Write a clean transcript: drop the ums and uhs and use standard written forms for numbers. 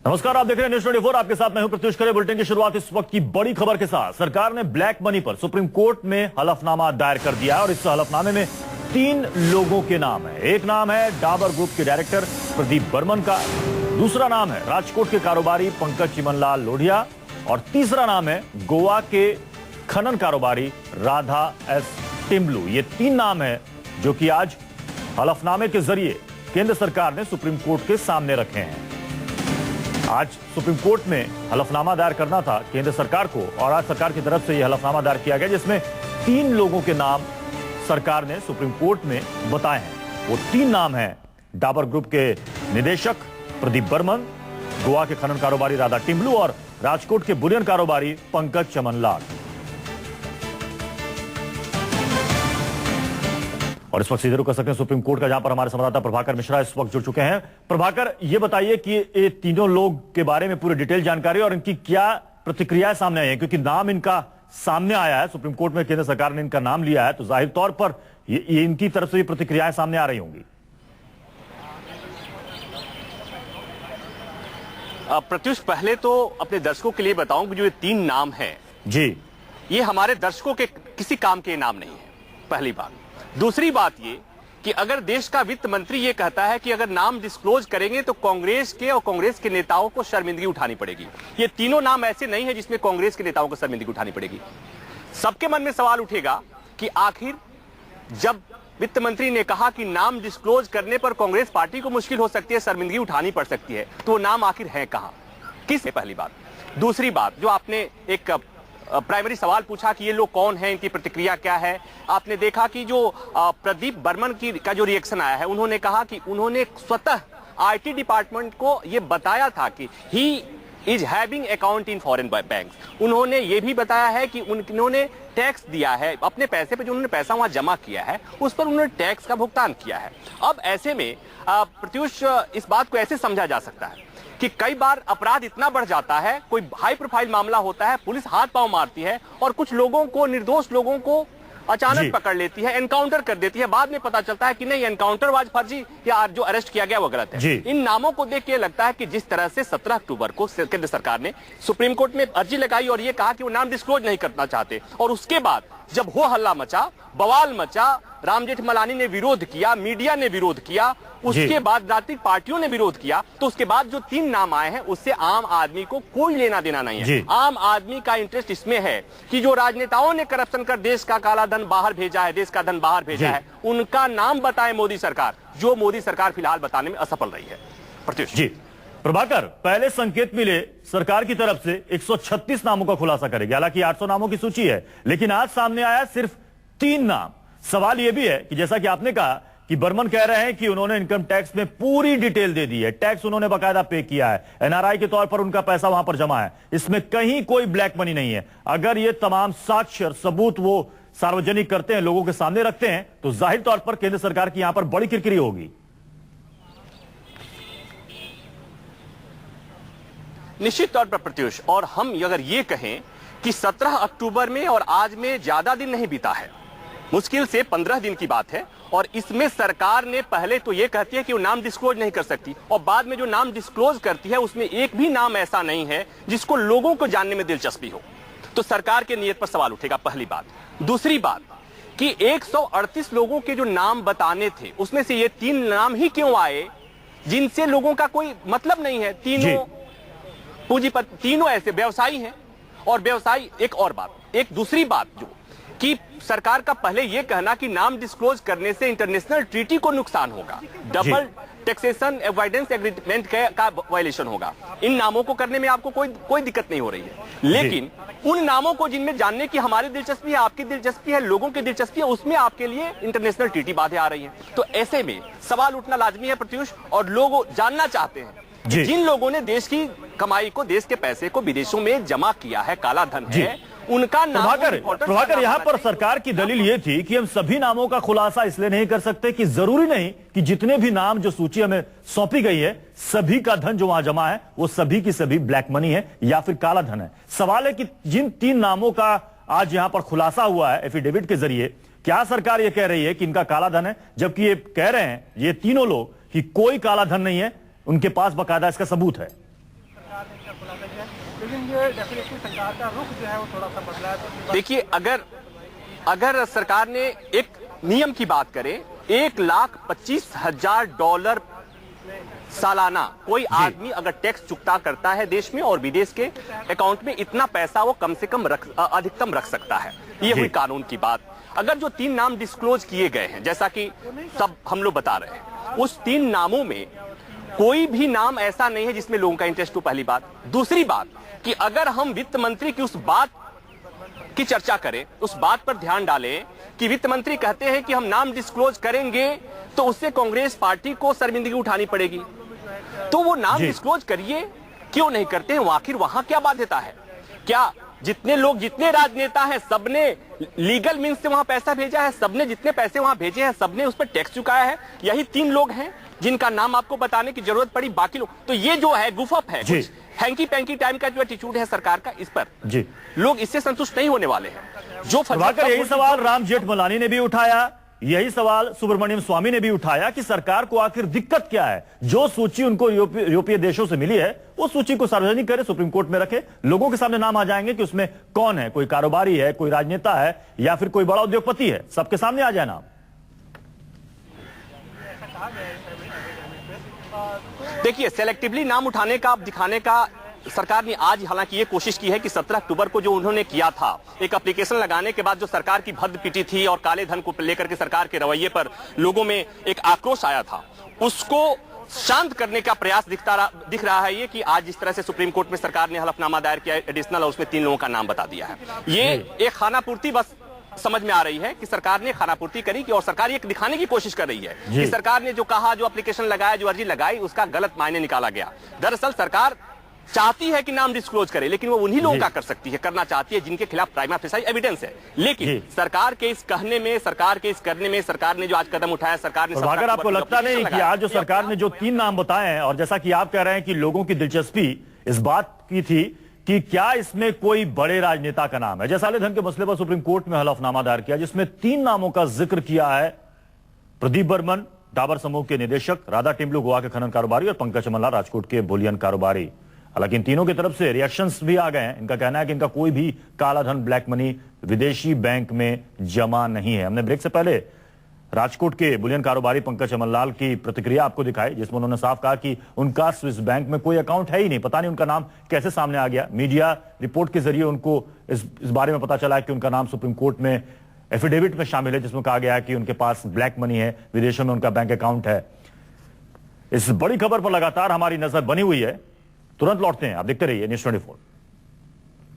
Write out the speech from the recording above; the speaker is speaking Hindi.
नमस्कार, आप देख रहे हैं न्यूज़ 24। आपके साथ मैं हूं प्रत्युष खरे। बुलेटिन की शुरुआत इस वक्त की बड़ी खबर के साथ। सरकार ने ब्लैक मनी पर सुप्रीम कोर्ट में हलफनामा दायर कर दिया है और इस हलफनामे में 3 लोगों के नाम है। एक नाम है डाबर ग्रुप के डायरेक्टर प्रदीप बर्मन का, दूसरा नाम है राजकोट के कारोबारी पंकज चिमनलाल लोढ़िया और तीसरा नाम है गोवा के खनन कारोबारी राधा एस टिम्बलू। ये 3 नाम है जो कि आज हलफनामे के जरिए केंद्र सरकार ने सुप्रीम कोर्ट के सामने रखे हैं। आज सुप्रीम कोर्ट में हलफनामा दायर करना था केंद्र सरकार को और आज सरकार की तरफ से यह हलफनामा दायर किया गया जिसमें 3 लोगों के नाम सरकार ने सुप्रीम कोर्ट में बताए हैं। वो 3 नाम हैं डाबर ग्रुप के निदेशक प्रदीप बर्मन, गोवा के खनन कारोबारी राधा टिम्बलू और राजकोट के बुलियन कारोबारी पंकज चिमनलाल। और इस वक्त सीधे रुक कर सकते हैं सुप्रीम कोर्ट का, जहां पर हमारे संवाददाता प्रभाकर मिश्रा इस वक्त जुड़ चुके हैं। प्रभाकर, ये बताइए कि ये तीनों लोग के बारे में पूरी डिटेल जानकारी और इनकी क्या प्रतिक्रियाएं सामने आई है, क्योंकि नाम इनका सामने आया है सुप्रीम कोर्ट में, केंद्र सरकार ने इनका नाम लिया है, तो जाहिर तौर पर ये इनकी तरफ से भी प्रतिक्रियाएं सामने आ रही होंगी। प्रत्युष, पहले तो अपने दर्शकों के लिए बताऊं कि जो ये 3 नाम हैं जी, ये हमारे दर्शकों के किसी काम के नाम नहीं है, पहली बात। दूसरी बात ये कि अगर देश का वित्त मंत्री ये कहता है कि अगर नाम डिस्क्लोज करेंगे तो कांग्रेस के और कांग्रेस के नेताओं को शर्मिंदगी उठानी पड़ेगी। ये तीनों नाम ऐसे नहीं है जिसमें कांग्रेस के नेताओं को शर्मिंदगी उठानी पड़ेगी। सबके मन में सवाल उठेगा कि आखिर जब वित्त मंत्री ने कहा कि नाम डिस्क्लोज करने पर कांग्रेस पार्टी को मुश्किल हो सकती है, शर्मिंदगी उठानी पड़ सकती है, तो वो नाम आखिर है कहां, किस है, पहली बात। दूसरी बात, जो आपने एक प्राइमरी सवाल पूछा कि ये लोग कौन हैं, इनकी प्रतिक्रिया क्या है, आपने देखा कि जो प्रदीप बर्मन का जो रिएक्शन आया है, उन्होंने कहा कि उन्होंने स्वतः आईटी डिपार्टमेंट को ये बताया था कि he is having account in foreign banks. उन्होंने ये भी बताया है कि उन्होंने टैक्स दिया है, अपने पैसे पे जो उन्होंने पैसा वहां जमा किया है उस पर उन्होंने टैक्स का भुगतान किया है। अब ऐसे में प्रत्युष, इस बात को ऐसे समझा जा सकता है कि कई बार अपराध इतना बढ़ जाता है, कोई हाई प्रोफाइल मामला होता है, पुलिस हाथ पांव मारती है और कुछ लोगों को, निर्दोष लोगों को अचानक पकड़ लेती है, एनकाउंटर कर देती है। बाद में पता चलता है कि नहीं, एनकाउंटर वाज फर्जी या जो अरेस्ट किया गया वो गलत है। इन नामों को देख के लगता है कि जिस तरह से 17 अक्टूबर को केंद्र सरकार ने सुप्रीम कोर्ट में अर्जी लगाई और ये कहा कि वो नाम डिस्क्लोज नहीं करना चाहते, और उसके बाद जब हो हल्ला मचा, बवाल मचा, राम जेठमलानी ने विरोध किया, मीडिया ने विरोध किया, उसके बाद राजनीतिक पार्टियों ने विरोध किया, तो उसके बाद जो 3 नाम आए हैं उससे आम आदमी को कोई लेना देना नहीं है। आम आदमी का इंटरेस्ट इसमें है कि जो राजनेताओं ने करप्शन कर देश का काला धन बाहर भेजा है, देश का धन बाहर भेजा है, उनका नाम बताए मोदी सरकार, जो मोदी सरकार फिलहाल बताने में असफल रही है। प्रत्युष जी, प्रभाकर, पहले संकेत मिले सरकार की तरफ से 136 नामों का खुलासा करेगी, हालांकि 800 नामों की सूची है, लेकिन आज सामने आया सिर्फ 3 नाम। सवाल यह भी है कि जैसा कि आपने कहा कि बर्मन कह रहे हैं कि उन्होंने इनकम टैक्स में पूरी डिटेल दे दी है, टैक्स उन्होंने बकायदा पे किया है, एनआरआई के तौर पर उनका पैसा वहां पर जमा है, इसमें कहीं कोई ब्लैक मनी नहीं है। अगर ये तमाम साक्ष्य और सबूत वो सार्वजनिक करते हैं, लोगों के सामने रखते हैं, तो जाहिर तौर पर केंद्र सरकार की यहां पर बड़ी किरकिरी होगी। निश्चित तौर पर प्रत्युष, और हम अगर ये कहें कि 17 अक्टूबर में और आज में ज्यादा दिन नहीं बीता है, मुश्किल से 15 दिन की बात है, और इसमें सरकार ने पहले तो यह कहती है कि वो नाम डिस्क्लोज नहीं कर सकती, और बाद में जो नाम डिस्क्लोज करती है उसमें एक भी नाम ऐसा नहीं है जिसको लोगों को जानने में दिलचस्पी हो, तो सरकार के नियत पर सवाल उठेगा, पहली बात। दूसरी बात कि 138 लोगों के जो नाम बताने थे उसमें से ये 3 नाम ही क्यों आए जिनसे लोगों का कोई मतलब नहीं है। तीनों पूंजीपति, तीनों ऐसे व्यवसायी हैं, और व्यवसायी, एक और बात, एक दूसरी बात जो कि सरकार का पहले यह कहना कि नाम डिस्क्लोज करने से इंटरनेशनल ट्रीटी को नुकसान होगा, डबल टैक्सेशन अवॉइडेंस एग्रीमेंट का वायलेशन होगा, इन नामों को करने में आपको कोई दिक्कत नहीं हो रही है, लेकिन उन नामों को जिनमें जानने की हमारी दिलचस्पी है, आपकी दिलचस्पी है, लोगों की दिलचस्पी है, उसमें आपके लिए इंटरनेशनल ट्रीटी बातें आ रही हैं। तो ऐसे में सवाल उठना लाजमी है प्रत्युष, और लोग जानना चाहते हैं जिन लोगों ने देश की कमाई को, देश के पैसे को विदेशों में जमा किया है, काला धन है, उनका नाम। प्रभाकर, यहां पर सरकार की दलील यह थी कि हम सभी नामों का खुलासा इसलिए नहीं कर सकते कि जरूरी नहीं कि जितने भी नाम जो सूची हमें सौंपी गई है, सभी का धन जो वहां जमा है वो सभी की सभी ब्लैक मनी है या फिर काला धन है। सवाल है कि जिन 3 नामों का आज यहां पर खुलासा हुआ है एफिडेविट के जरिए, क्या सरकार यह कह रही है कि इनका काला धन है, जबकि ये कह रहे हैं ये तीनों लोग कि कोई काला धन नहीं है, उनके पास बकायदा इसका सबूत है। सरकार ने इसका खुलासा किया, लेकिन ये डेफिनेटली सरकार का रुख जो है वो थोड़ा सा बदला है। देखिए, अगर सरकार ने एक नियम की बात करें, $1,25,000 सालाना कोई आदमी अगर टैक्स चुकता करता है देश में और विदेश के अकाउंट में, इतना पैसा वो कम से कम अधिकतम रख सकता है। ये हुई कानून की बात। अगर जो 3 नाम डिस्क्लोज किए गए हैं, जैसा कि सब हम लोग बता रहे हैं, उस 3 नामों में कोई भी नाम ऐसा नहीं है जिसमें लोगों का इंटरेस्ट हो, पहली बात। दूसरी बात कि अगर हम वित्त मंत्री की उस बात की चर्चा करें, उस बात पर ध्यान डालें कि वित्त मंत्री कहते हैं कि हम नाम डिस्क्लोज करेंगे तो उससे कांग्रेस पार्टी को शर्मिंदगी उठानी पड़ेगी, तो वो नाम डिस्क्लोज करिए, क्यों नहीं करते हैं? आखिर वहां क्या बाध्यता है? क्या जितने लोग, जितने राजनेता हैं, सबने लीगल मींस से वहां पैसा भेजा है? सबने जितने पैसे वहां भेजे हैं, सबने उस पर टैक्स चुकाया है? यही 3 लोग हैं जिनका नाम आपको बताने की जरूरत पड़ी, बाकी लोग तो ये जो है गुफअप है, कुछ हैंकी पैंकी टाइम का जो एटीट्यूड है सरकार का, इस पर लोग इससे संतुष्ट नहीं होने वाले हैं। जो यही सवाल राम जेठमलानी ने भी उठाया, यही सवाल सुब्रमण्यम स्वामी ने भी उठाया कि सरकार को आखिर दिक्कत क्या है? जो सूची उनको यूरोपीय देशों से मिली है, वो सूची को सार्वजनिक करे, सुप्रीम कोर्ट में रखे, लोगों के सामने नाम आ जाएंगे कि उसमें कौन है, कोई कारोबारी है, कोई राजनेता है, या फिर कोई बड़ा उद्योगपति है, सबके सामने आ जाए नाम। देखिए, सेलेक्टिवली नाम उठाने का, दिखाने का सरकार ने आज हालांकि ये कोशिश की है कि 17 अक्टूबर को जो उन्होंने किया था, एक एप्लीकेशन लगाने के बाद जो सरकार की भद्द पिटी थी और काले धन को लेकर के सरकार के रवैये पर लोगों में एक आक्रोश आया था, उसको शांत करने का प्रयास दिख रहा है ये कि आज जिस तरह से सुप्रीम कोर्ट में सरकार ने हलफनामा दायर किया एडिशनल, और उसमें 3 लोगों का नाम बता दिया है। ये एक खानापूर्ति बस समझ में आ रही है कि सरकार ने खानापूर्ति करी कि, और सरकार ये दिखाने की कोशिश कर रही है कि सरकार ने जो कहा, जो एप्लीकेशन लगाया, जो अर्जी लगाई, उसका गलत मायने निकाला गया। दरअसल सरकार चाहती है कि नाम डिस्क्लोज करे, लेकिन वो उन्हीं लोगों का कर सकती है, करना चाहती है जिनके खिलाफ प्राइमा फेसाई एविडेंस है। लेकिन सरकार के इस कहने में, सरकार के इस करने में, सरकार ने जो आज कदम उठाया, सरकार ने, अगर आपको लगता नहीं कि आज जो सरकार ने जो 3 नाम बताए हैं, और जैसा कि आप कह रहे हैं कि लोगों की दिलचस्पी इस बात की थी कि क्या इसमें कोई बड़े राजनेता का नाम है, जैसे काले धन के मसले पर सुप्रीम कोर्ट में हलफनामा दायर किया जिसमें 3 नामों का जिक्र किया है, प्रदीप बर्मन डाबर समूह के निदेशक, राधा टिमलू गोवा के खनन कारोबारी, और पंकज चमनलाल राजकोट के बुलियन कारोबारी। हालांकि इन तीनों की तरफ से रिएक्शंस भी आ गए हैं। इनका कहना है कि इनका कोई भी काला धन, ब्लैक मनी विदेशी बैंक में जमा नहीं है। हमने ब्रेक से पहले राजकोट के बुलियन कारोबारी पंकज चमनलाल की प्रतिक्रिया आपको दिखाई, जिसमें उन्होंने साफ कहा कि उनका स्विस बैंक में कोई अकाउंट है ही नहीं, पता नहीं उनका नाम कैसे सामने आ गया। मीडिया रिपोर्ट के जरिए उनको इस बारे में पता चला कि उनका नाम सुप्रीम कोर्ट में एफिडेविट में शामिल है, जिसमें कहा गया है कि उनके पास ब्लैक मनी है, विदेशों में उनका बैंक अकाउंट है। इस बड़ी खबर पर लगातार हमारी नजर बनी हुई है। तुरंत लौटते हैं, आप देखते रहिए न्यूज़ 24।